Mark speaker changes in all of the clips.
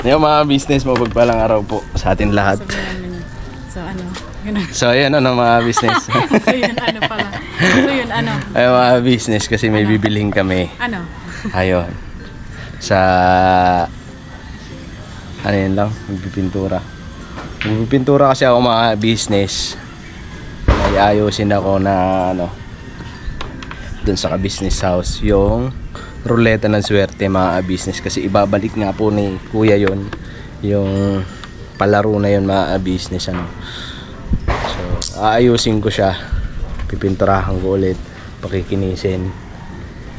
Speaker 1: Yung mga business, mapagpalang araw po sa atin lahat.
Speaker 2: So ano?
Speaker 1: So ayan ano mga business.
Speaker 2: So yun ano pala. So yun ano?
Speaker 1: Ay mga business kasi may bibilhin kami.
Speaker 2: Ano?
Speaker 1: Ayun. Sa ano yun lang, magpipintura. Magpipintura kasi ako mga business. May ayusin ako na ano dun sa ka-business house yung ruleta ng swerte mga business kasi ibabalik nga po ni kuya yon yung palaro na yun mga business ano. So aayusin ko siya, pipinturahan ko ulit, pakikinisin.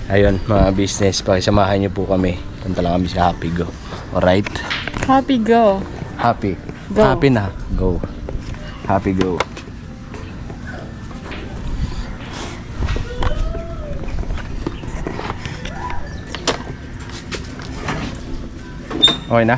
Speaker 1: Ayun mga business, pakisamahan nyo po kami, punta lang kami sa Happy Go. Alright?
Speaker 2: Happy go.
Speaker 1: Happy
Speaker 2: Go.
Speaker 1: Happy na go. Happy Go. Okay na?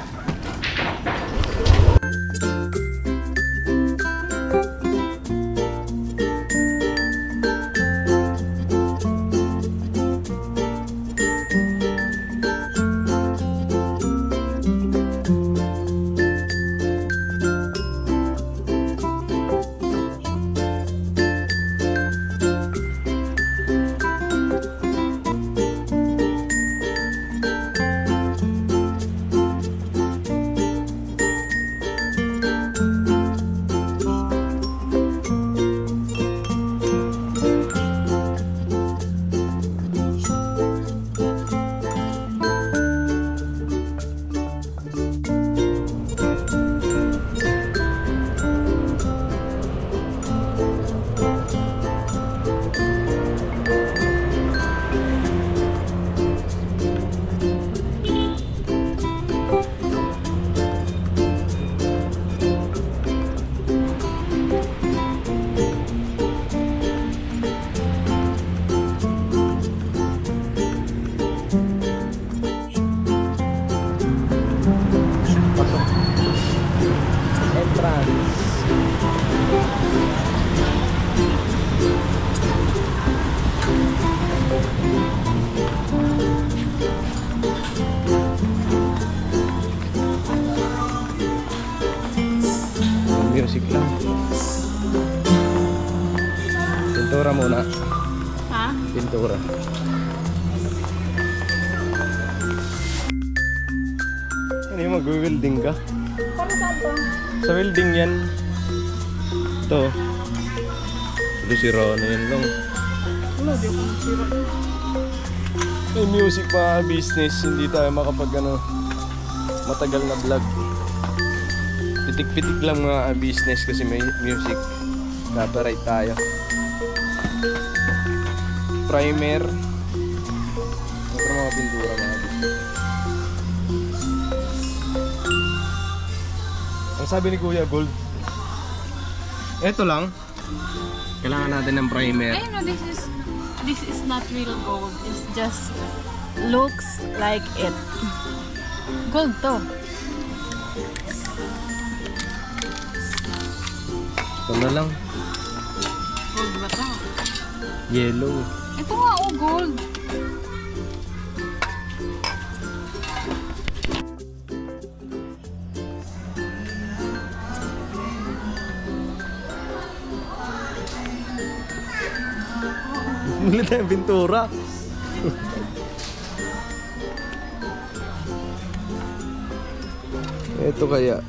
Speaker 1: Music lang. Pintura muna.
Speaker 2: Ha?
Speaker 1: Pintura. Ano yung mag-welding ka?
Speaker 2: Para saan ba?
Speaker 1: Sa welding yan. Ito. Ito si Rona yan lang.
Speaker 2: Wala, di ako masira.
Speaker 1: May music pa business. Hindi tayo makapag ano, matagal na vlog. Pitik-pitik lang mga business kasi may music. Copyright tayo. Primer. Ito mga pintura mga business. Ang sabi ni Kuya, gold. Ito lang. Kailangan natin ng primer.
Speaker 2: Ay no, this is not real gold. It's just looks like it. Gold to.
Speaker 1: Ito na lang.
Speaker 2: Gold ba to?
Speaker 1: Yellow.
Speaker 2: Ito nga oh, gold.
Speaker 1: Muli tayong pintura. Ito kaya.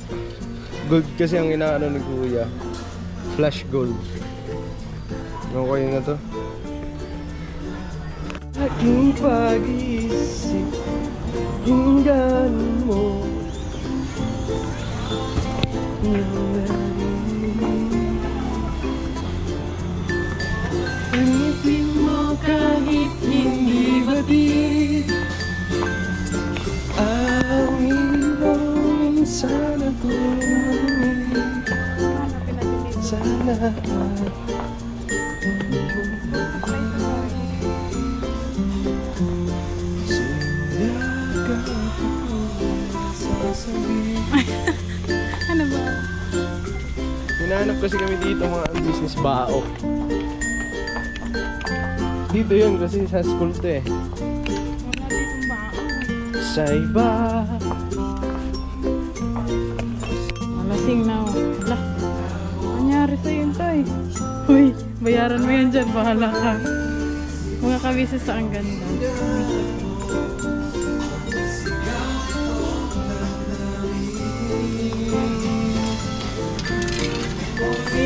Speaker 1: Gold kasi ang inaano ni Kuya. Flash gold. Ano kayo na to? Aking pag-iisip, hinggan mo. Ngipin mo kahit hindi batid. Awin mo minsan ako. Sana
Speaker 2: Ano ba?
Speaker 1: hinahanap kasi kami dito mga business bao. Dito yun kasi sa school to eh.
Speaker 2: Wala
Speaker 1: sa iba.
Speaker 2: Malasing na ako. Hala. Nangyari sa'yo yun, Tay? Uy, bayaran mo yan dyan. Bahala ka. Mga kabisis sa ang ganda.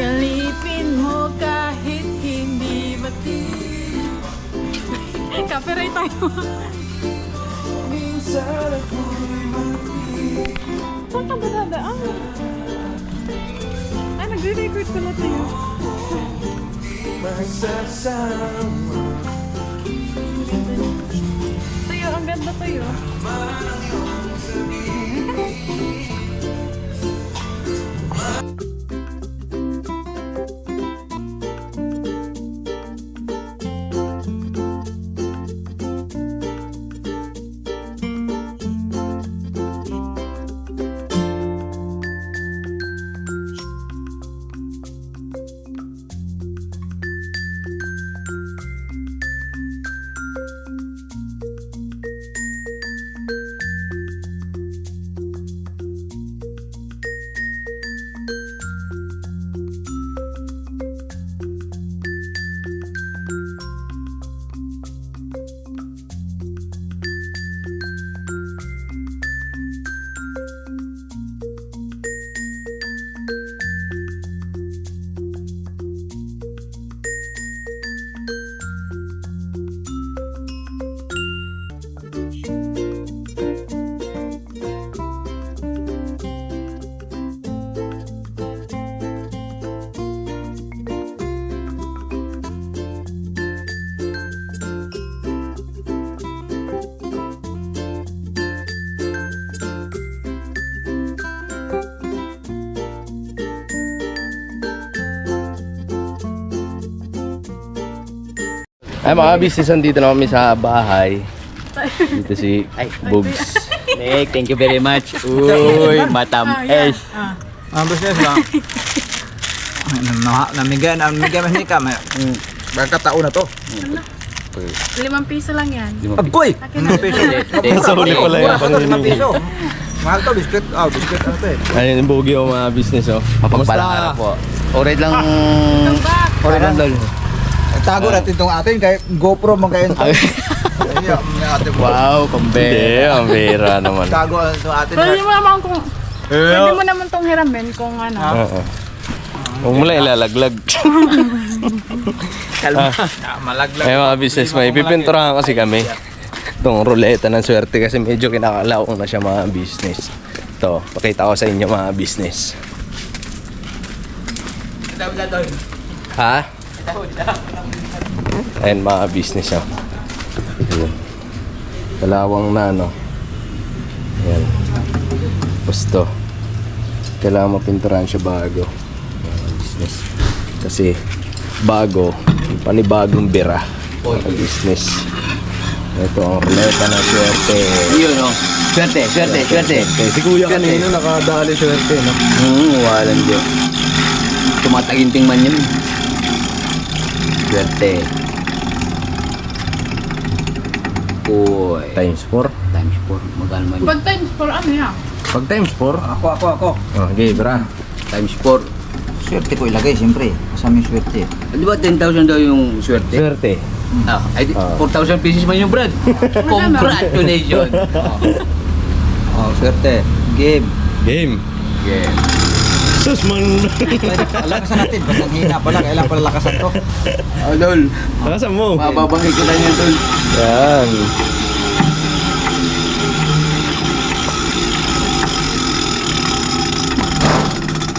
Speaker 2: Alipin mo kahit hindi mati. Copyright tayo. Saan ka ba dadaan? Ay, nagre-record ko na tayo. Tayo, ang ganda tayo.
Speaker 1: Ay mga business, dito na kami sa bahay. Dito si Bugs.
Speaker 3: Nick, thank you very much. Uy, matamis.
Speaker 4: Business lang. Namigay mas ni ka. Magkatao na to.
Speaker 2: 5 piso lang yan.
Speaker 4: Agoy!
Speaker 2: Akin na.
Speaker 1: Sa huli pala yung panghihingi.
Speaker 4: Mahal to, biscuit. Biscuit ano to eh.
Speaker 1: Ayun yung bugi o mga business oh.
Speaker 3: Mapagpalang araw po. Ored lang.
Speaker 2: Come back.
Speaker 3: Ored lang dol.
Speaker 4: Tago natin itong atin kahit GoPro man kayo.
Speaker 3: Wow,
Speaker 1: Hindi, ang bira naman.
Speaker 4: Tago itong atin.
Speaker 2: Pwede mo naman kung... Pwede mo naman tong hiramin kung ano.
Speaker 1: Oo. Huwag mo lang ilalaglag.
Speaker 3: Kalma.
Speaker 4: Malaglag.
Speaker 1: Ay mga business, may pipinturahan kasi kami. Itong ruleta ng swerte kasi medyo kinakalawang na siya mga business. Ito, pakita ko sa inyo mga business. Ha? Ayan mga business oh. Ayan. Kalawang na no. Ayan. Pusto. Kailangan mapinturahan siya bago. Mga business. Kasi bago, panibagong bira. Mga business. Ito ang ruleta ng swerte.
Speaker 3: Yun oh. Swerte.
Speaker 1: Si kuya kanina nakadali swerte no.
Speaker 3: Walang Diyos. Tumataginting man yun. Swerte. Uy.
Speaker 1: Times 4.
Speaker 3: Times 4. Magkano man yun?
Speaker 2: Pag times 4, ano yan?
Speaker 1: Pag times 4,
Speaker 4: Ako.
Speaker 1: oh, okay, bra.
Speaker 3: Times 4.
Speaker 4: Swerte ko ilagay, siyempre. Kasama yung swerte.
Speaker 3: Di ba 10,000 daw yung swerte?
Speaker 1: Swerte.
Speaker 3: Ay, 4,000 pieces man yung brad. Congratulations.
Speaker 4: Swerte. Game.
Speaker 1: Game.
Speaker 3: Yeah.
Speaker 1: Sus man.
Speaker 4: Lakasan natin. Basta hina pa lang. Kailangan pala lakasan to.
Speaker 3: Dol.
Speaker 1: Nakasan mo.
Speaker 3: Mababangay ko lang yan, Dol.
Speaker 1: Yan.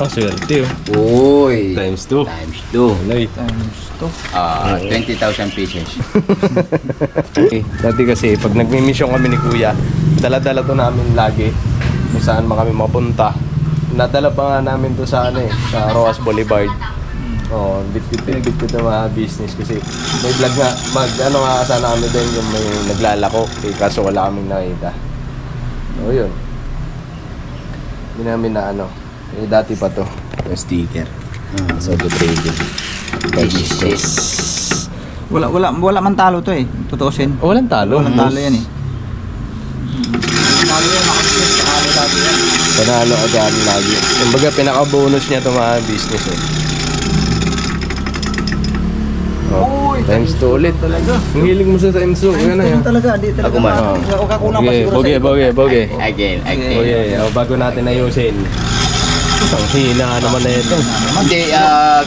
Speaker 1: Oh, swerte oh.
Speaker 3: Uy.
Speaker 1: Times 2.
Speaker 3: Times 2.
Speaker 1: Alay.
Speaker 4: Times to.
Speaker 3: 20,000 pieces.
Speaker 1: Dati kasi pag nagmi-mission kami ni Kuya, dala-dala to namin lagi kung saan man kami mapunta. Nadala pa nga namin to sa ano eh, sa Roas Boulevard. Oh, bit-bit ko mga business kasi may vlog nga, ano nga sana kami din yung may naglalako, eh, kaso wala kaming nakita. So yun. Hindi namin na ano, eh, dati pa to, yung sticker. So the trading.
Speaker 4: Wala man talo to eh. Tutusin.
Speaker 1: Walang talo.
Speaker 4: Walang talo yan eh. Lalo yan, makakasip sa kano lagi yan.
Speaker 1: Panalo agad lagi. Kumbaga pinaka-bonus niya itong mga business eh. Oh,
Speaker 4: Uy,
Speaker 1: times 2 ulit.
Speaker 4: talaga.
Speaker 1: Ang hilig mo sa times 2. Yan na yan.
Speaker 4: Talaga, di talaga.
Speaker 3: Ako man.
Speaker 4: Huwag ka kulang pa
Speaker 1: Okay,
Speaker 4: siguro sa
Speaker 1: boge.
Speaker 3: Again.
Speaker 1: Okay, bago natin ayusin. Ang hina naman na ito.
Speaker 3: Hindi,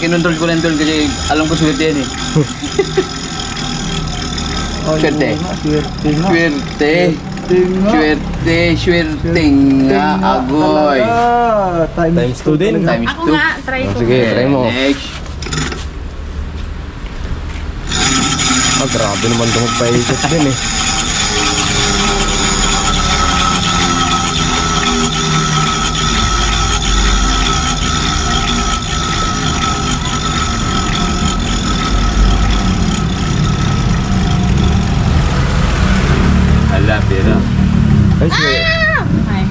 Speaker 3: kinontrol ko lang doon kasi alam ko swerte yan eh. Swerte.
Speaker 4: Swerte nga.
Speaker 3: Swerte nga, agoy.
Speaker 1: Times 2 din.
Speaker 3: Times
Speaker 2: Ako
Speaker 3: 2.
Speaker 2: nga, try ko.
Speaker 1: Sige, try mo.
Speaker 3: Next.
Speaker 1: Grabe naman itong magpaikot din eh.
Speaker 3: Ala, pera.
Speaker 1: Ay, sige.
Speaker 2: Ay,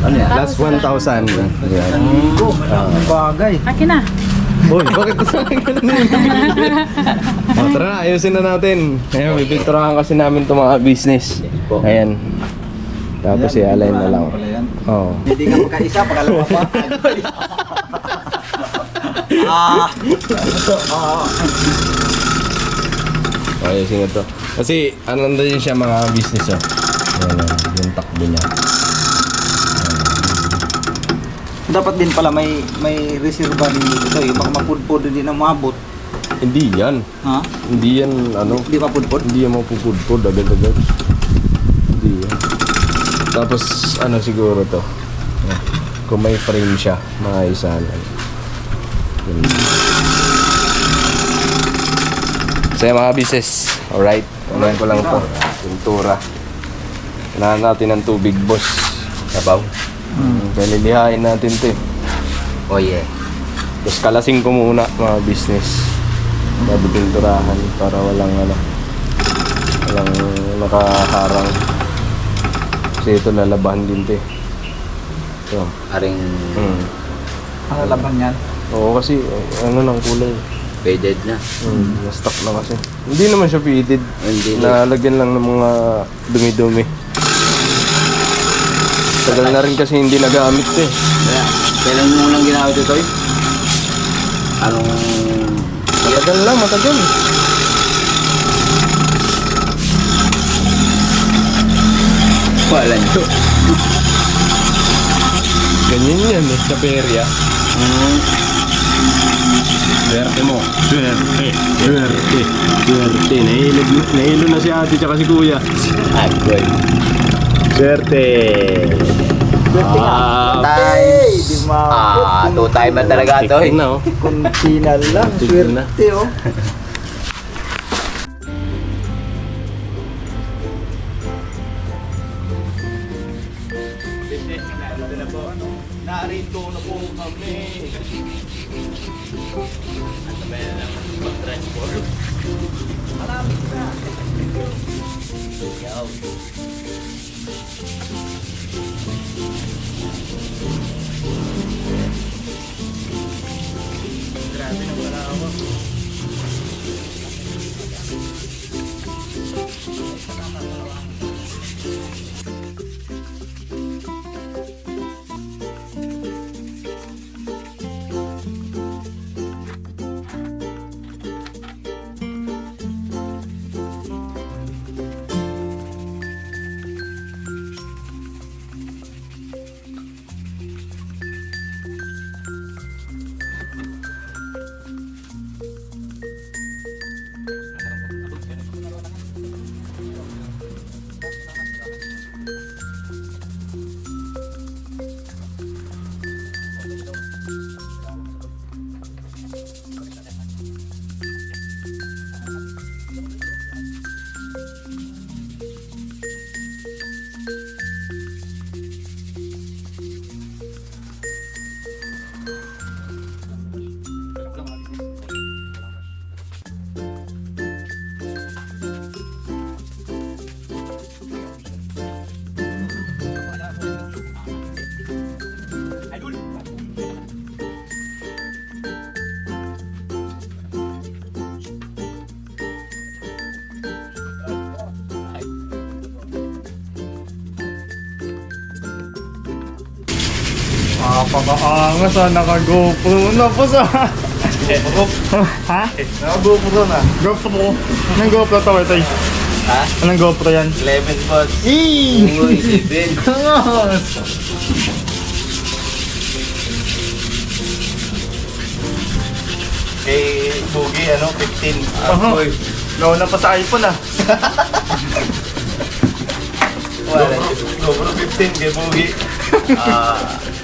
Speaker 3: Ano yan?
Speaker 1: Last 1,000. Yan.
Speaker 4: Ang bagay.
Speaker 2: akin na.
Speaker 1: Boy, bakit sa akin ka na tara na, ayusin na natin. Ayan, bibinturahan kasi namin itong mga business. Ayan. Tapos i-align na lang.
Speaker 4: Pala yan.
Speaker 1: Oo.
Speaker 4: Hindi ka magkaisa, pagkalawa pa. Ah.
Speaker 1: Ayusin ito. Kasi ano nandun siya mga business oh. Ayan, yung takbo niya.
Speaker 4: Dapat din pala may reserva din dito. Yung baka mapudpud din ang maabot.
Speaker 1: Hindi yan.
Speaker 4: Ha?
Speaker 1: Hindi yan ano.
Speaker 4: Hindi mapudpud?
Speaker 1: Hindi yan mapupudpud agad-agad. Hindi yan. Tapos ano siguro to. Kung may frame siya, mga isahan. Yun. So yung mga business, alright. Unahin ko lang to. Pintura. Kailangan natin ng tubig, boss. Sabaw. Kaya lilihain natin to eh.
Speaker 3: Oh yeah.
Speaker 1: Tapos kalasing ko muna mga business. Bago pinturahan para walang nakaharang. Kasi ito lalabahan din to eh. Ito.
Speaker 3: Aring
Speaker 4: Ang laban yan.
Speaker 1: Oo kasi ano ng kulay.
Speaker 3: faded na.
Speaker 1: Na-stock na kasi. Hindi naman siya fitted.
Speaker 3: Hindi na.
Speaker 1: Nalagyan lang ng mga dumi-dumi. Tagal na rin kasi hindi nagamit to eh.
Speaker 3: Kaya, kailan mo lang ginawa ito, Toy? Anong...
Speaker 1: Matagal lang, matagal.
Speaker 3: Wala nyo.
Speaker 1: Ganyan yan eh, sa perya. Swerte mo. Swerte. Nahilo na si ate tsaka si kuya.
Speaker 3: Agoy.
Speaker 1: Swerte.
Speaker 3: Times.
Speaker 4: Di maabot.
Speaker 3: 2 time na talaga, Toy.
Speaker 1: Na oh.
Speaker 4: Kunti na lang.
Speaker 1: Kunti na.
Speaker 4: Swerte oh.
Speaker 1: Narito na po kami. At sabay na lang mag-transport. Marami na. Grabe na wala ako.
Speaker 5: Napakaangas ah, naka-GoPro na po sa... Ha?
Speaker 1: Naka-GoPro na.
Speaker 5: GoPro? Anong GoPro to, ito?
Speaker 3: Ha?
Speaker 5: Anong GoPro yan?
Speaker 3: 11 boss.
Speaker 5: Eee!
Speaker 3: Uy, 7.
Speaker 5: Angas!
Speaker 1: Kay Bugi, 15.
Speaker 5: Aha. Nauna pa sa iPhone ah.
Speaker 1: Wala. GoPro 15 kay Bugi.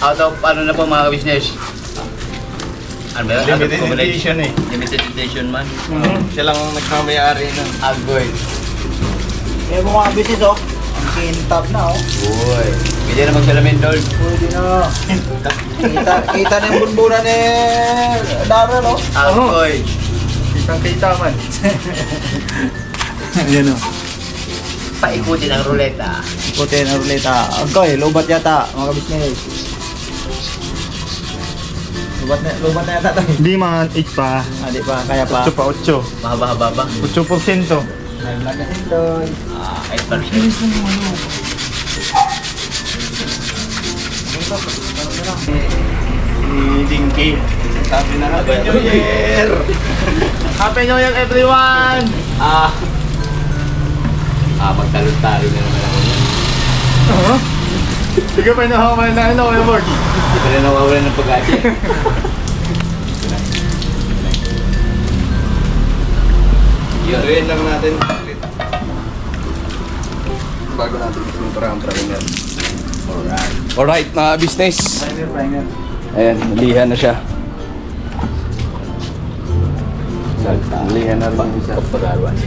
Speaker 3: Out of ano na po mga business? Ano ba yun?
Speaker 1: Limited edition eh.
Speaker 3: Limited edition man.
Speaker 1: Siya lang ang nagmamayari ng
Speaker 3: Agoy.
Speaker 4: Eh mga business oh. Ang kintab na oh.
Speaker 3: Uy. Pwede na magsalamin doon.
Speaker 4: Pwede na. Kita na yung bunbunan ni Daryl oh.
Speaker 3: Agoy.
Speaker 5: Kitang-kita man. Ayan o.
Speaker 3: Paikutin ang ruleta.
Speaker 4: Puti na ruleta. Agkoy, lobat yata mga business. Lobat na yata tayo.
Speaker 5: Hindi man, 8 pa.
Speaker 4: Di pa, kaya pa.
Speaker 5: 8 pa, 8.
Speaker 3: Mahaba-haba ba?
Speaker 5: 8%.
Speaker 4: Naglag na ito.
Speaker 3: 8%.
Speaker 5: Dinky.
Speaker 1: Sabi na Happy New Year!
Speaker 5: Happy New Year everyone!
Speaker 3: Magtalon-talo na naman ako.
Speaker 5: Hindi ka pa inahaman na ano, Edward.
Speaker 3: Hindi pa rin nawawalan ng pag-ati. Yun.
Speaker 1: Tuloyin lang natin. Bago natin ipuntura ang primer. Alright, mga business.
Speaker 4: Primer.
Speaker 1: Ayan, nalihan na siya. Nalihan na rin isa.
Speaker 3: Pag-arawan.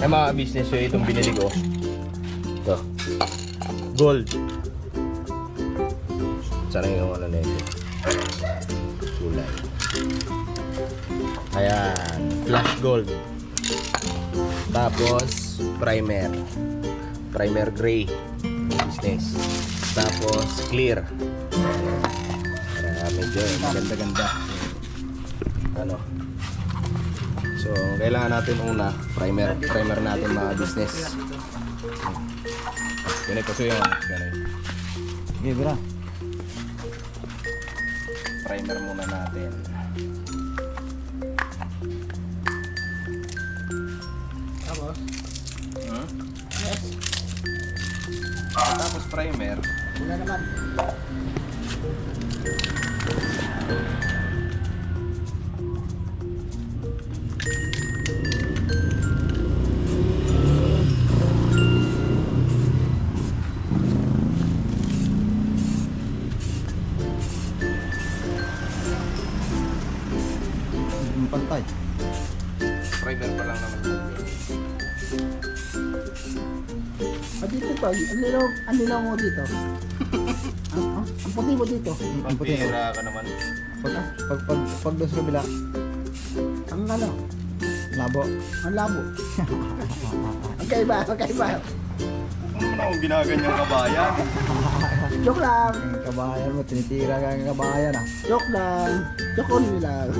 Speaker 1: Ay mga business, yun itong binili ko. Ito. Gold. Sana yung ano na ito. Kulay. Ayan. Flash gold. Tapos, primer. Primer gray. Business. Tapos, clear. Para medyo maganda-ganda. Ano. So, kailangan natin una, primer natin mga business. Ganito so yun. Ganito.
Speaker 4: Okay, bra.
Speaker 1: Primer muna natin. Tapos? Yes. Tapos primer.
Speaker 4: Wala naman. Pantay.
Speaker 1: Primer pa lang naman yun.
Speaker 6: Dito pa, ang lilaw mo dito. ang puti mo dito. Ang puti.
Speaker 1: Pira ka naman.
Speaker 4: Pag doon sa kabila.
Speaker 6: Ang ano,
Speaker 4: Labo.
Speaker 6: ang labo. Magkaiba.
Speaker 1: Ano naman akong ginaganyang kabayan?
Speaker 6: Joke lang.
Speaker 4: Ang kabayan mo, tinitira ka ang kabayan ah.
Speaker 6: Joke lang. Joke on lang.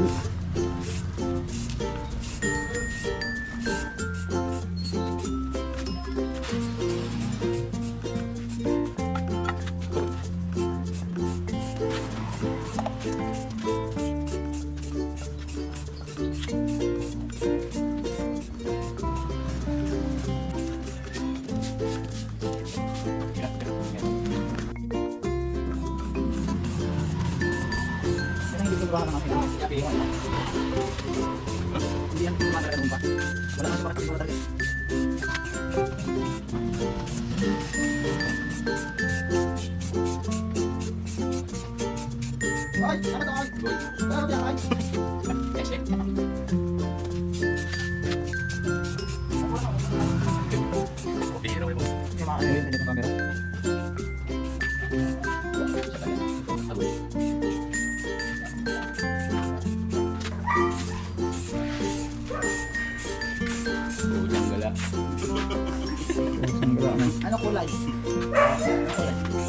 Speaker 6: Ano kulay?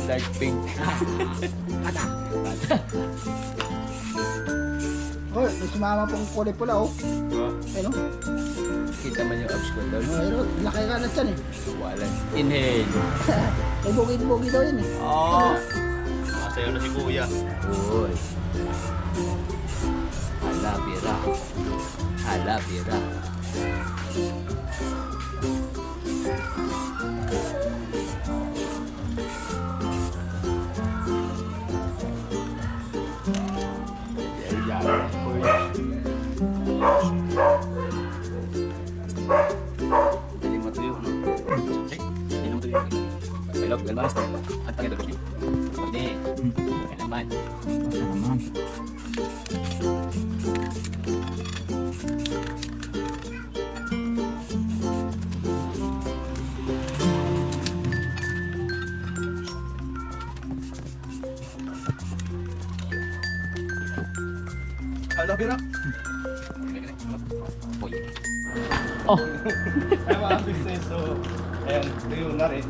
Speaker 1: Light pink.
Speaker 6: Oh, may sumama pong kulay pula oh. Ano?
Speaker 1: Kita man yung abs ko doon.
Speaker 6: Pero laki ka na dyan eh.
Speaker 1: Wala. Inhale.
Speaker 6: May bugid-bugid daw yan eh.
Speaker 1: Oh.
Speaker 5: Sayo na si Kuya.
Speaker 3: Uy. Hala, bira. Hala, bira. Dali mo tuyo, no? Check. Dali mo tuyo. Belok, galmas. At pagkita ko siya. Hindi. Okay naman.
Speaker 5: Hala, bira.
Speaker 3: Uy.
Speaker 5: Ay, mga business. So, ayan, tuyo na rin.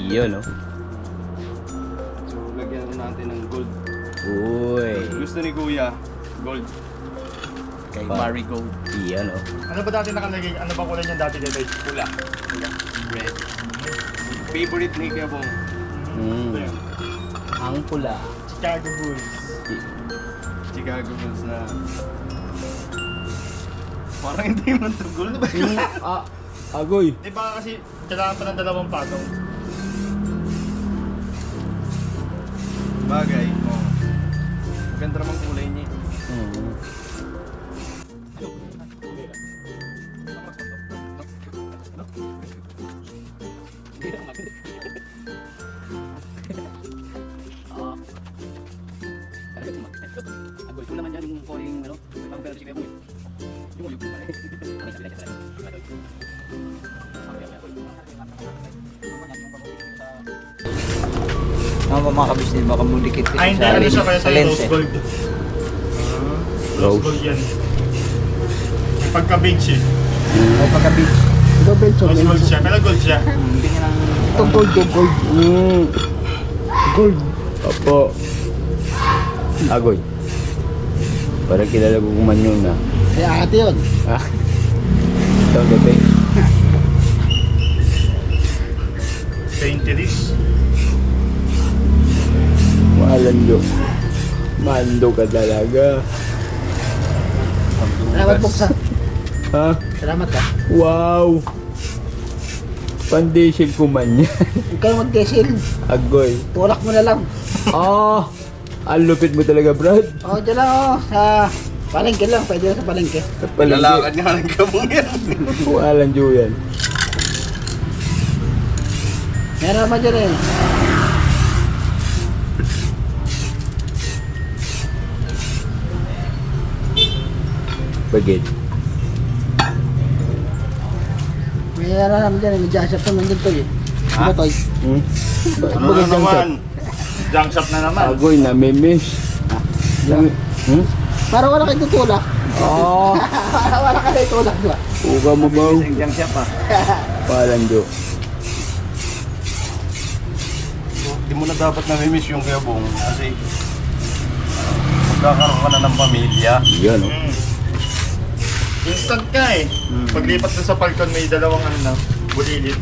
Speaker 1: Iyo, no?
Speaker 5: So, lagyan na natin ng gold.
Speaker 1: Uy.
Speaker 5: Gusto ni Kuya, gold.
Speaker 3: Kay
Speaker 1: Pa-
Speaker 3: Marigold.
Speaker 1: Iyo, no?
Speaker 5: Ano ba dati nakalagay? Ano ba kulay niyan dati dito? Pula. Red. Favorite ni Kuya Bong?
Speaker 1: Mm.
Speaker 5: Ayan.
Speaker 3: Ang pula.
Speaker 5: Chicago Bulls. Chicago Bulls na... Parang hindi mo ito gold ba?
Speaker 1: Agoy.
Speaker 5: Di ba kasi kailangan pa ng dalawang patong? Bagay. Oh. Maganda naman kulay niya.
Speaker 1: Mm.
Speaker 3: Agol ko naman yan yung calling, ano? May pang-pero si Kuya Boy. Yung ulo ko pala. Ang isa bila siya.
Speaker 4: Mga kabisnes, baka mudikit
Speaker 5: Ay, hindi. Ano siya kaya
Speaker 4: sa
Speaker 5: sa'yo?
Speaker 4: lens
Speaker 5: Rose
Speaker 4: eh.
Speaker 5: gold. Rose
Speaker 1: Rose.
Speaker 5: gold yan. Pagka-beige eh.
Speaker 4: O pagka-beach.
Speaker 6: Double
Speaker 5: Rose gold
Speaker 6: chocolate.
Speaker 5: siya. Pero gold siya.
Speaker 4: Hindi nga ng...
Speaker 6: Ito gold, yung gold.
Speaker 1: Mm.
Speaker 6: Gold.
Speaker 1: Opo. Agoy. Parang kilala ko kuman yun, na.
Speaker 6: Ay, ate yun.
Speaker 1: Ah. Ito, gabi.
Speaker 5: Centuries.
Speaker 1: Malando. Mando ka talaga.
Speaker 6: Salamat, Buksa.
Speaker 1: Ha?
Speaker 6: Salamat ka.
Speaker 1: Wow! Foundation ko man yan.
Speaker 6: Huwag kayo mag-desil.
Speaker 1: Agoy.
Speaker 6: Tulak mo na lang.
Speaker 1: Ah! Ang lupit mo talaga, Brad.
Speaker 6: O, dyan lang o. Sa palengke lang. Pwede lang sa palengke.
Speaker 5: Lalakad nga ng gabong yan.
Speaker 1: Walang yan.
Speaker 6: Meron naman dyan eh.
Speaker 1: Bagit.
Speaker 6: Meron naman dyan eh. May jazz up naman dyan to eh. Ano to eh?
Speaker 1: Hmm?
Speaker 5: Ano na naman? Junk shop na naman.
Speaker 1: Agoy, namimiss. Hmm?
Speaker 6: Para wala kayo tutulak.
Speaker 1: Ah!
Speaker 6: Para wala kayo tutulak, di ba?
Speaker 1: Uga mo ba?
Speaker 4: Isang siya pa.
Speaker 1: Palando.
Speaker 5: Hindi mo na dapat nami-miss yung Kuya Bong kasi magkakaroon ka na ng pamilya.
Speaker 1: Yan, no?
Speaker 5: Instant ka eh. Paglipat na sa Falcon may dalawang ano na, bulilit.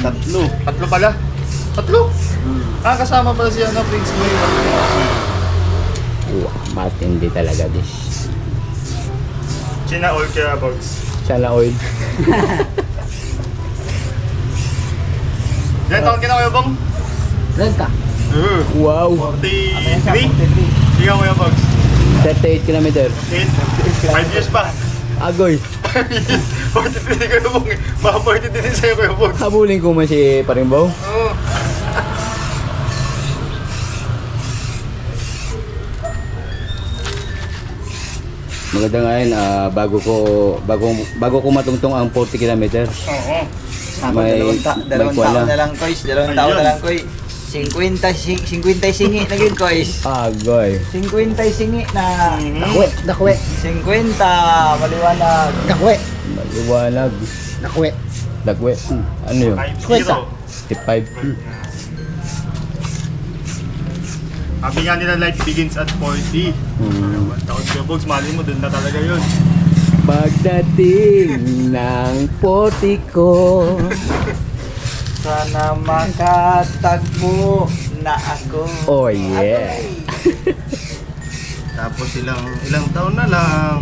Speaker 5: Tatlo pala. Tatlo? Kasama pala siya na Prince Louis.
Speaker 1: Matindi talaga this.
Speaker 5: China all kaya box.
Speaker 1: Sana oil.
Speaker 5: Ilan taon ka na Kuya Bong?
Speaker 6: Renta.
Speaker 1: Wow!
Speaker 5: 43? Sige Kuya Box.
Speaker 1: 38 kilometer.
Speaker 5: 5 years pa.
Speaker 1: Agoy!
Speaker 5: 43 Kuya Bong eh. Baka 40 din sa'yo Kuya Box.
Speaker 1: Habulin ko man si Parimbaw.
Speaker 5: Oo.
Speaker 1: Maganda nga yun, bago ko matungtong ang 40 kilometer.
Speaker 5: Oo.
Speaker 1: May-
Speaker 4: Dalawang
Speaker 1: may
Speaker 4: tao
Speaker 1: kuwala.
Speaker 4: na lang, Kois. Dalawang tao na lang, Kois. 50 singi na yun, Kois.
Speaker 1: Agoy!
Speaker 4: 50 singi na.
Speaker 6: Dakwe. Dakwe.
Speaker 4: 50, maliwanag.
Speaker 6: Dakwe.
Speaker 1: Maliwanag.
Speaker 6: Dakwe.
Speaker 1: Dagwe. Ano yun?
Speaker 5: 5-0.
Speaker 1: 55.
Speaker 5: Sabi nga nila life begins at 40.
Speaker 1: Hmm.
Speaker 5: Taon Kuya Box, mali mo dun na talaga yun.
Speaker 1: Pagdating ng 40 ko.
Speaker 4: Sana makatagpo na ako.
Speaker 1: Oh yeah.
Speaker 5: Tapos ilang taon na lang.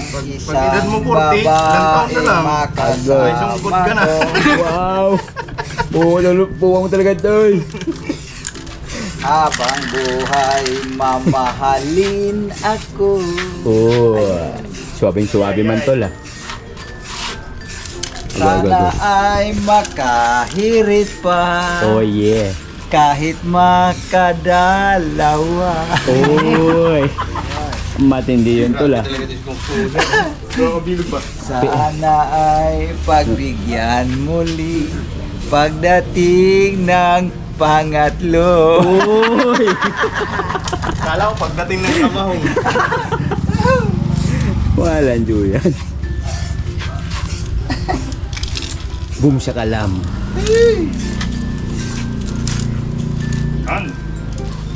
Speaker 5: Pag edad mo 40,
Speaker 4: Isang
Speaker 5: ilang taon na lang.
Speaker 4: makasama
Speaker 5: Ay, sungkot ka na.
Speaker 4: ko.
Speaker 1: Wow. Buwa mo talaga ito.
Speaker 4: Habang buhay, mamahalin ako.
Speaker 1: Oh. Suwabing-suwabe man tol ah.
Speaker 4: Sana ay makahirit pa.
Speaker 1: Oh yeah.
Speaker 4: Kahit makadalawa.
Speaker 1: Oy. Matindi yun tol ah.
Speaker 5: Nakakabilog ba?
Speaker 4: Sana ay pagbigyan muli pagdating ng pangatlo.
Speaker 1: Oy.
Speaker 5: Kala ko pagdating ng kamahong.
Speaker 1: Walang duyan. Boom shakalam.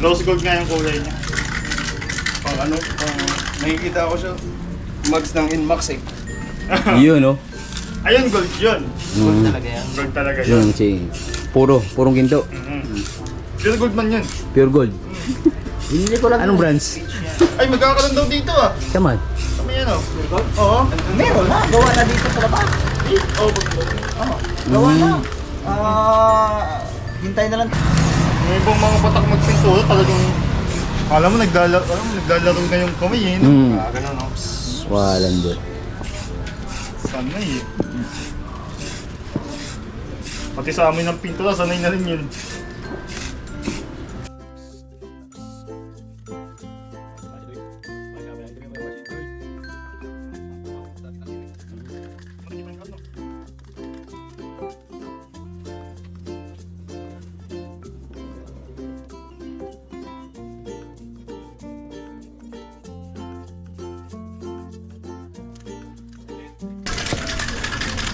Speaker 5: Rose gold nga yung kulay niya. Pang nakikita ko siya. Mags ng Inmax eh.
Speaker 1: Yun oh.
Speaker 5: Ayun, gold yun.
Speaker 1: Mm.
Speaker 5: Gold talaga
Speaker 1: Yun
Speaker 5: yun.
Speaker 1: si purong ginto.
Speaker 5: Pure gold man yun.
Speaker 1: Pure gold.
Speaker 6: Binili ko lang.
Speaker 1: Anong brands?
Speaker 5: Ay, magkakaroon daw dito ah.
Speaker 1: Come on.
Speaker 5: Kami yan oh. Oo.
Speaker 4: Meron na, gawa na dito sa labas. Gawa na. Hintay na lang.
Speaker 5: Yung ibang mga batak magpintura talagang alam mo naglalaro na yung kamay eh.
Speaker 1: Mm.
Speaker 5: Ganun no.
Speaker 1: Walang duyan.
Speaker 5: Sanay eh. Pati sa amin ng pintura, sanay na rin yun.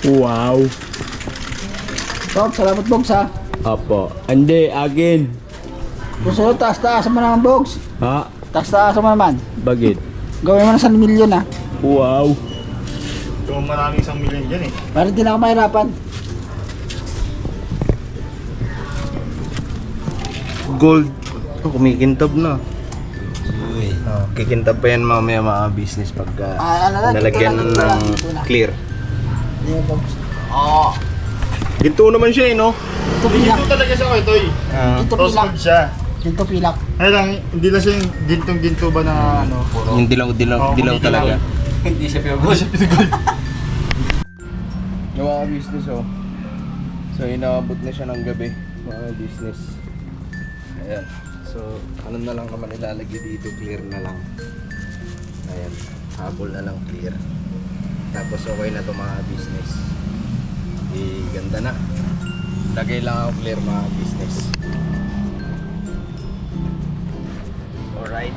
Speaker 1: Wow.
Speaker 6: Bob, salamat Bogs ha.
Speaker 1: Apo. Hindi, agin.
Speaker 6: Gusto ko taas-taas mo naman Bogs.
Speaker 1: Ha?
Speaker 6: Taas-taas mo naman.
Speaker 1: Bagit.
Speaker 6: Gawin mo na 1 milyon ha.
Speaker 1: Wow.
Speaker 5: So maraming 1 million dyan eh.
Speaker 6: Para hindi na ako mahirapan.
Speaker 5: Gold. Kumikintab na.
Speaker 1: Kikintab pa yan mamaya mga business pagka nalagyan
Speaker 6: dito lang, dito na.
Speaker 1: clear.
Speaker 6: Hindi mo Bogs.
Speaker 1: Ginto naman siya eh, no?
Speaker 6: Ito pilak.
Speaker 5: Ito talaga siya ito eh.
Speaker 6: Ito
Speaker 5: Rose
Speaker 6: pilak.
Speaker 5: gold siya.
Speaker 6: Ito pilak.
Speaker 5: Ay lang, hindi lang siya yung gintong-ginto ba na ano.
Speaker 1: Yung dilaw talaga.
Speaker 3: Hindi siya pure gold.
Speaker 1: Yung mga business oh. So inaabot na siya ng gabi, mga business. Ayan. So ano na lang naman ilalagay dito, clear na lang. Ayan, habol na lang clear. Tapos okay na to mga business. Ganda na. Lagay lang ako clear mga business. Alright.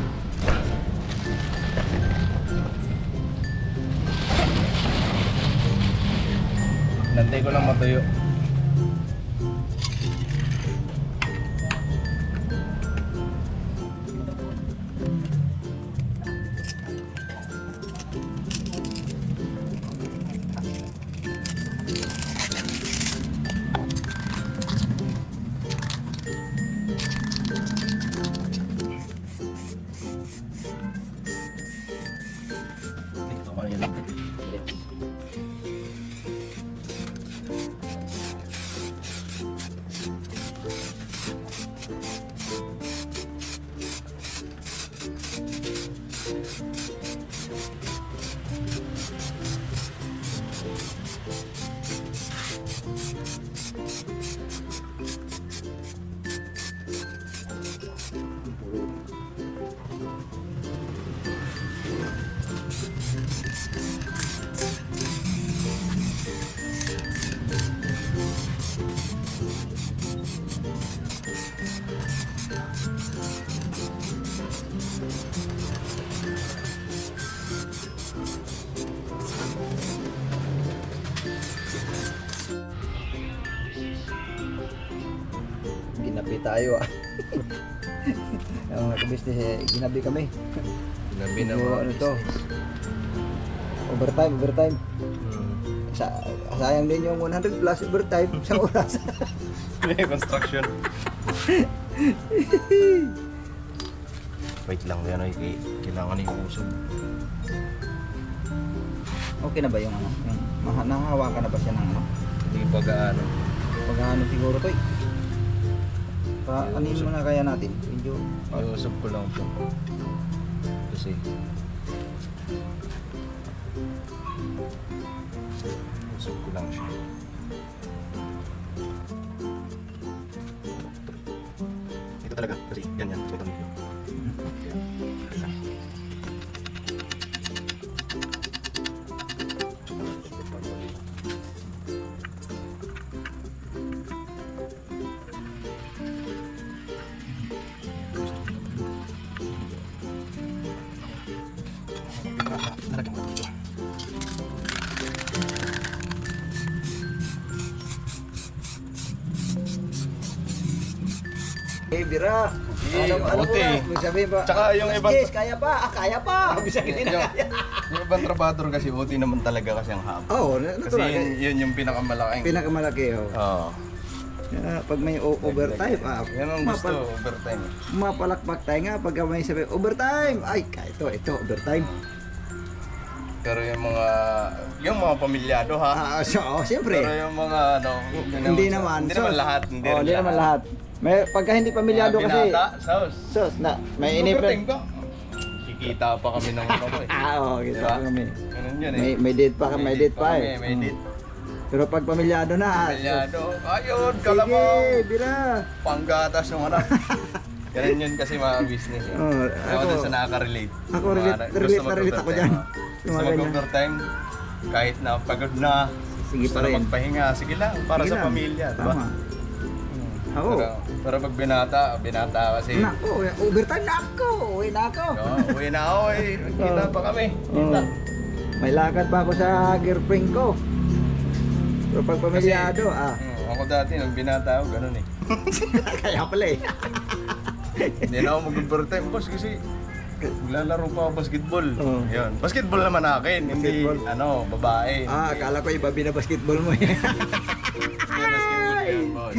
Speaker 1: Nantay ko lang matuyo. Ginabi tayo ah.
Speaker 4: Mga kabisnes, ginabi kami.
Speaker 1: Ginabi na
Speaker 4: So,
Speaker 1: mga
Speaker 4: ano to? Overtime. Sayang din yung 100 plus overtime sa oras.
Speaker 1: construction. Wait lang yan ay kailangan yung usog.
Speaker 4: Okay na ba yung ano? Yung, nahahawakan na ba siya ng ano?
Speaker 1: Hindi pag-ano.
Speaker 4: Pag ano siguro to eh. Anin mo na kaya natin? Medyo
Speaker 1: Iusog ko lang po. Kasi usog ko lang siya. Ito talaga kasi ganyan. So, ito medyo. Lalagyan ko dito.
Speaker 4: Bira. Ano
Speaker 1: buti.
Speaker 4: May sabihin ba?
Speaker 1: Tsaka yung
Speaker 4: Mas
Speaker 1: ibang-
Speaker 4: Jess, kaya pa. Kaya pa. Bisa hindi na kaya.
Speaker 1: Yung ibang trabador kasi buti naman talaga kasi ang haba.
Speaker 4: Oo,
Speaker 1: Kasi
Speaker 4: natural.
Speaker 1: yun yung pinakamalaking.
Speaker 4: Pinakamalaki oh.
Speaker 1: Oo.
Speaker 4: Pag may overtime,
Speaker 1: Yan ang gusto, overtime.
Speaker 4: mapalakpak tayo nga pag may sabi overtime. Ay, ito overtime.
Speaker 1: Pero yung mga pamilyado ha.
Speaker 4: Siyempre.
Speaker 1: Pero yung mga ano,
Speaker 4: Hindi naman.
Speaker 1: Hindi naman lahat.
Speaker 4: Hindi naman lahat. May pagka hindi pamilyado
Speaker 1: Mga
Speaker 4: kasi.
Speaker 1: binata, sauce.
Speaker 4: Sos na may
Speaker 1: Overtime
Speaker 4: inipin.
Speaker 1: ko. Kikita pa kami ng ano ko eh.
Speaker 4: Oo, kita
Speaker 1: Diba?
Speaker 4: kami.
Speaker 1: Ganun yun eh.
Speaker 4: May date pa may date pa eh.
Speaker 1: May date.
Speaker 4: Pero pag pamilyado na.
Speaker 1: Pamilyado. Ayun, kala mo.
Speaker 4: Sige, bira.
Speaker 1: Panggatas yung anak. Ganun yun kasi mga business eh.
Speaker 4: Oo,
Speaker 1: Ako
Speaker 4: ako-
Speaker 1: din sa nakaka-relate.
Speaker 4: Ako
Speaker 1: Mga
Speaker 4: relate
Speaker 1: gusto
Speaker 4: na relate ako
Speaker 1: mag-overtime,
Speaker 4: dyan.
Speaker 1: ah.
Speaker 4: Yung
Speaker 1: Gusto
Speaker 4: mga ganyan.
Speaker 1: mag-overtime, kahit na pagod na,
Speaker 4: Sige
Speaker 1: gusto
Speaker 4: pa
Speaker 1: na
Speaker 4: rin.
Speaker 1: magpahinga, sige lang, para
Speaker 4: Sige
Speaker 1: sa
Speaker 4: lang.
Speaker 1: pamilya, diba?
Speaker 4: Tama. Oo.
Speaker 1: Pero pag binata kasi,
Speaker 4: Nako, overtime na ako. Uwi na ako.
Speaker 1: uwi na ako eh, kita pa kami.
Speaker 4: Oo. May lakad pa ako sa girlfriend ko. Pero pag pamilyado,
Speaker 1: Ako dati, nung binata ako, ganun eh.
Speaker 4: kaya pala eh.
Speaker 1: Hindi na ako mag-overtime, boss, kasi maglalaro pa ako basketball.
Speaker 4: Oo.
Speaker 1: Yun. Basketball naman akin, hindi,
Speaker 4: Basketball.
Speaker 1: babae.
Speaker 4: Akala ko iba binabasketball mo eh.
Speaker 1: Kaya basketball yan, boss.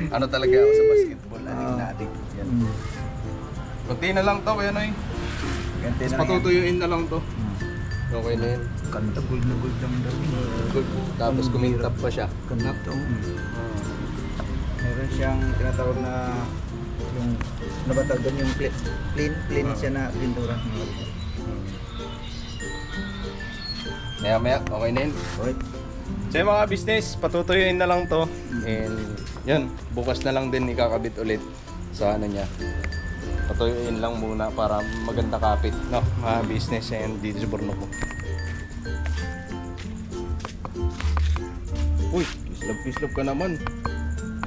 Speaker 1: Ano talaga ako sa basketball, adik. Yan. Kunti na lang to, kaya na eh.
Speaker 4: Ganti
Speaker 1: Tapos
Speaker 4: na lang yan.
Speaker 1: patutuyuin na lang to. Okay na yun.
Speaker 4: Kanta gold na gold lang daw.
Speaker 1: Tapos kumintap pa siya.
Speaker 4: Kanta to. Meron siyang tinatawag na yung ano ba tawag doon yung clean siya na pintura.
Speaker 1: Maya, okay na yun.
Speaker 4: Alright.
Speaker 1: So yung mga business, patutuyuin na lang to. And yun, bukas na lang din ikakabit ulit sa ano niya. Patuyuin lang muna para maganda kapit. No, mga business and dito sa Bornoko. Uy, kislap ka naman.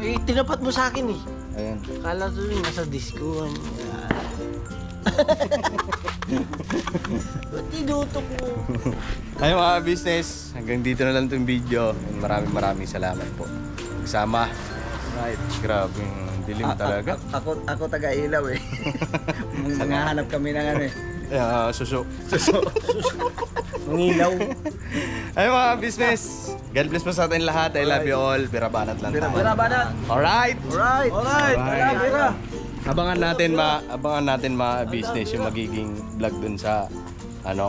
Speaker 3: Eh, tinapat mo sa akin eh.
Speaker 1: Ayan.
Speaker 3: Kala ko rin nasa disco. Ba't tinutok mo?
Speaker 1: Ay mga business, hanggang dito na lang itong video. And maraming salamat po. Kasama. Right. Grabe, dilim talaga.
Speaker 4: Ako taga-ilaw eh. Manghahanap kami ng ano eh.
Speaker 1: Suso.
Speaker 3: Mangilaw.
Speaker 1: Ay mga business, God bless po sa atin lahat. I love you all. Birabanat lang tayo.
Speaker 3: Banabanat.
Speaker 1: Alright.
Speaker 4: Alright.
Speaker 3: Alright.
Speaker 1: Alright. Abangan natin mga business yung magiging vlog dun sa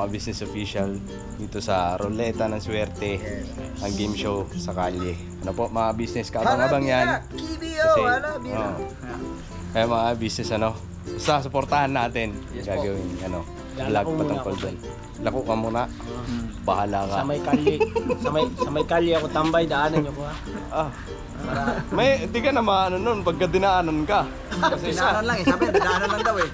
Speaker 1: business official dito sa Roleta ng Swerte, ang game show sa kalye. Ano po mga business, kaabang-abang yan.
Speaker 4: KBO,
Speaker 1: Oo. Kaya mga business basta supportahan natin yung gagawin vlog
Speaker 3: Lalako muna
Speaker 1: patungkol
Speaker 3: ako,
Speaker 1: dun. Lako ka muna. Bahala ka.
Speaker 3: Sa may kalye. sa may kalye ako tambay, daanan niyo ko ha.
Speaker 1: Hindi ka na maano nun pagka dinaanan ka. Kasi
Speaker 4: Dinaanan lang eh. Sabi, dinaanan lang daw eh.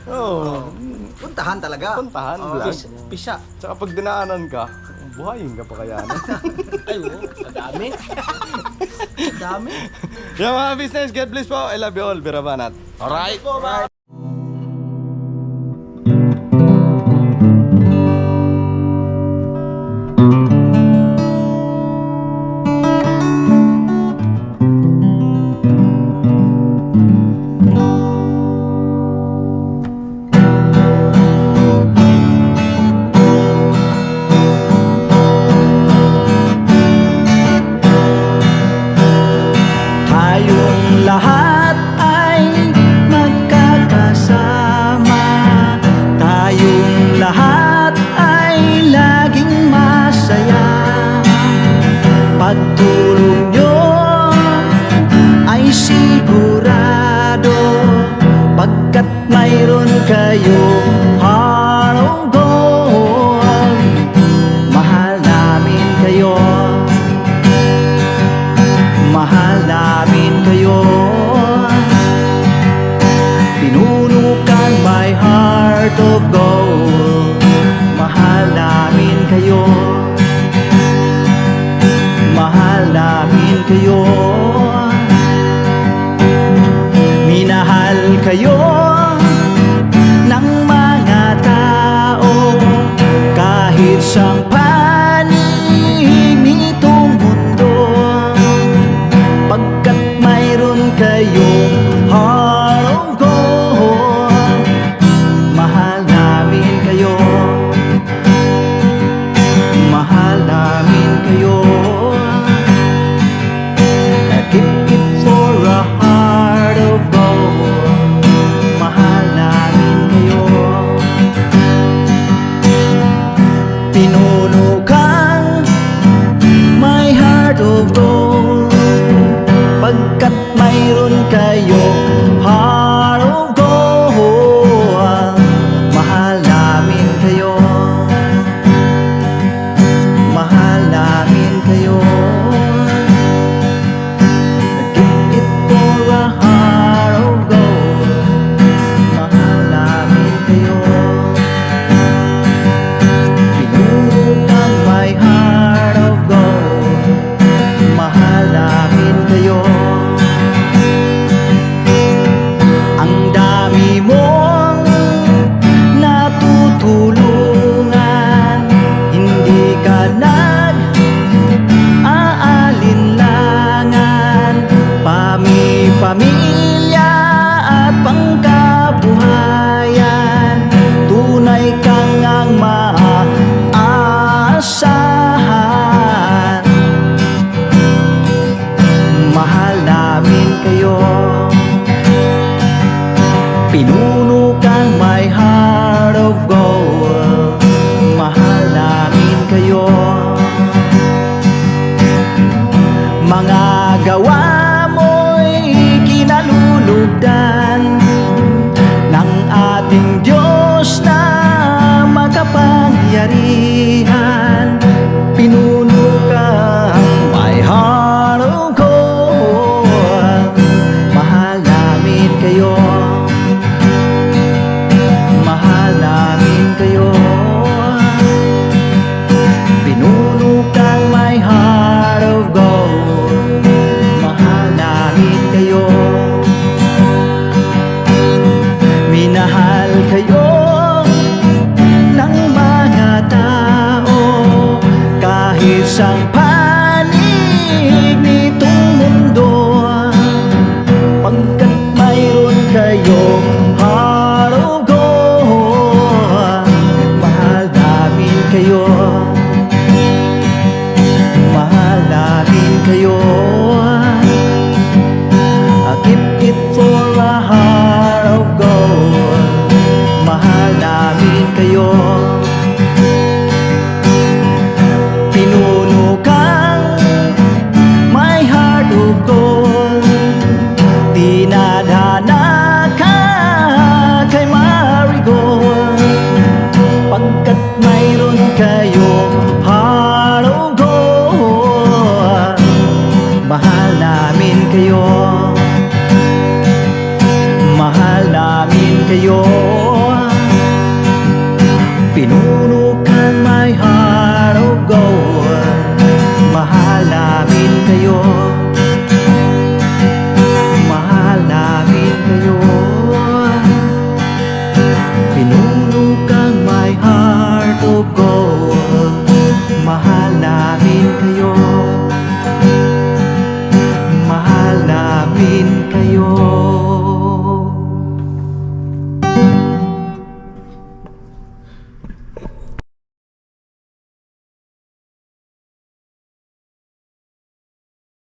Speaker 4: Puntahan talaga.
Speaker 1: puntahan vlog.
Speaker 3: Pisa.
Speaker 1: Tsaka pag dinaanan ka, buhayin ka pa kaya.
Speaker 3: Ay, oo. Madami. Madami.
Speaker 1: Yung mga business, God bless po. I love you all. Birabanat. Alright.
Speaker 7: Tayong lahat ay
Speaker 4: kayo, heart of gold. Mahal namin kayo, mahal namin kayo. Pinunukan my heart of gold. Mahal namin kayo, mahal namin kayo. Minahal kayo ng mga tao kahit sang panig nitong mundo, pagkat mayroon kayong heart of gold. Mahal namin kayo, mahal namin kayo. Keep it for a heart of gold. Mahal namin kayo. Pinunukan my heart of gold, pagkat mayroon kayo heart of gold. Mahal namin kayo, mahal namin kayo. Keep it for a heart of gold. Mahal namin kayo. Pinunukan my heart of gold. Mahal namin kayo. Ang dami mong natutulungan, hindi ka nag-aalinlangan. Pamilya at pangkabuhayan, tunay kang ang maaasahan. Mahal namin kayo. Pinunukan my heart of gold. Mahal namin kayo. Mga gawa mo'y kinalulugdan ng ating Diyos na makapangyarihan. Pinunukan my heart of gold. Mahal namin kayo, mahal namin kayo. Pinunukan my heart of gold. Mahal namin kayo. Minahal kayo ng mga tao kahit sang panig nitong mundo, pagkat mayroon kayong heart of gold. Mahal namin kayo, mahal namin kayo. Keep it for a heart of gold. Mahal namin kayo. Pinunukan my heart of gold. Dinadhana ka kay Marigold, pagkat mayroon kayong heart of gold. Mahal namin kayo, mahal namin kayo.